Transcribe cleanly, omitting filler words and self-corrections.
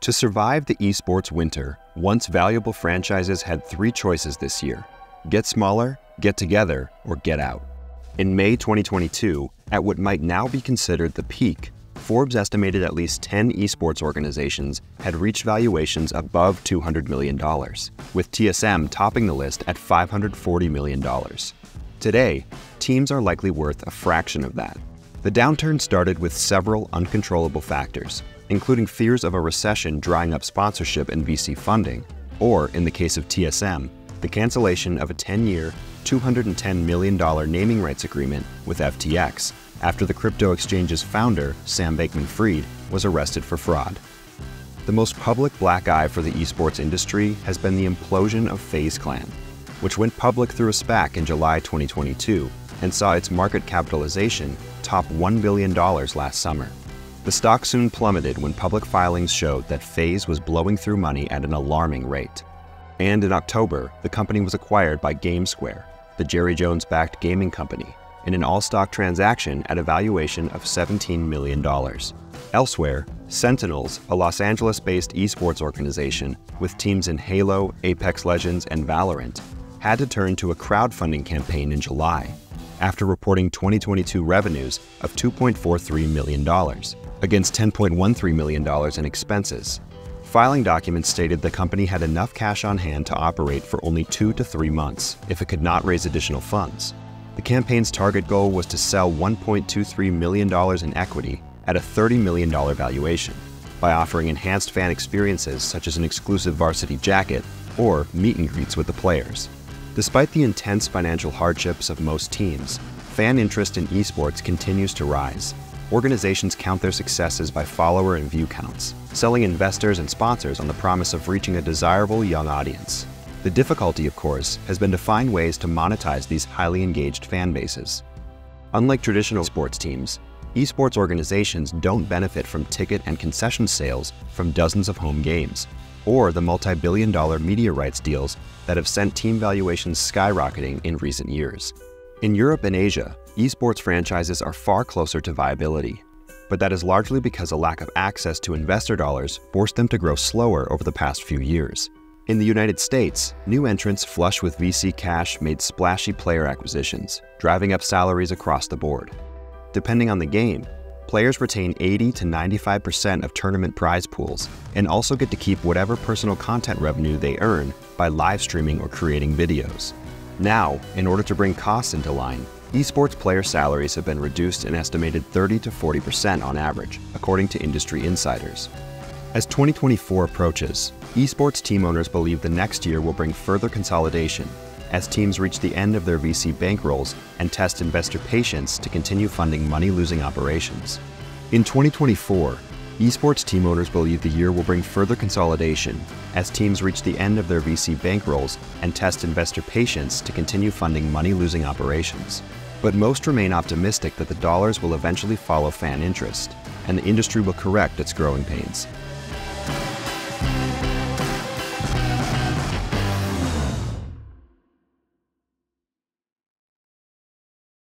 To survive the esports winter, once valuable franchises had three choices this year: get smaller, get together, or get out. In May 2022, at what might now be considered the peak, Forbes estimated at least 10 esports organizations had reached valuations above $200 million, with TSM topping the list at $540 million. Today, teams are likely worth a fraction of that. The downturn started with several uncontrollable factors, including fears of a recession drying up sponsorship and VC funding, or, in the case of TSM, the cancellation of a 10-year, $210 million naming rights agreement with FTX after the crypto exchange's founder, Sam Bankman-Fried, was arrested for fraud. The most public black eye for the esports industry has been the implosion of FaZe Clan, which went public through a SPAC in July 2022 and saw its market capitalization top $1 billion last summer. The stock soon plummeted when public filings showed that FaZe was blowing through money at an alarming rate. And in October, the company was acquired by GameSquare, the Jerry Jones-backed gaming company, in an all-stock transaction at a valuation of $17 million. Elsewhere, Sentinels, a Los Angeles-based esports organization with teams in Halo, Apex Legends, and Valorant, had to turn to a crowdfunding campaign in July, after reporting 2022 revenues of $2.43 million, against $10.13 million in expenses. Filing documents stated the company had enough cash on hand to operate for only 2 to 3 months if it could not raise additional funds. The campaign's target goal was to sell $1.23 million in equity at a $30 million valuation by offering enhanced fan experiences such as an exclusive varsity jacket or meet and greets with the players. Despite the intense financial hardships of most teams, fan interest in esports continues to rise. Organizations count their successes by follower and view counts, selling investors and sponsors on the promise of reaching a desirable young audience. The difficulty, of course, has been to find ways to monetize these highly engaged fan bases. Unlike traditional sports teams, esports organizations don't benefit from ticket and concession sales from dozens of home games, or the multi-billion-dollar media rights deals that have sent team valuations skyrocketing in recent years. In Europe and Asia, esports franchises are far closer to viability, but that is largely because a lack of access to investor dollars forced them to grow slower over the past few years. In the United States, new entrants flush with VC cash made splashy player acquisitions, driving up salaries across the board. Depending on the game, players retain 80 to 95% of tournament prize pools and also get to keep whatever personal content revenue they earn by live streaming or creating videos. Now, in order to bring costs into line, esports player salaries have been reduced an estimated 30 to 40% on average, according to industry insiders. As 2024 approaches, esports team owners believe the next year will bring further consolidation as teams reach the end of their VC bankrolls and test investor patience to continue funding money-losing operations. In 2024, esports team owners believe the year will bring further consolidation as teams reach the end of their VC bankrolls and test investor patience to continue funding money-losing operations. But most remain optimistic that the dollars will eventually follow fan interest, and the industry will correct its growing pains.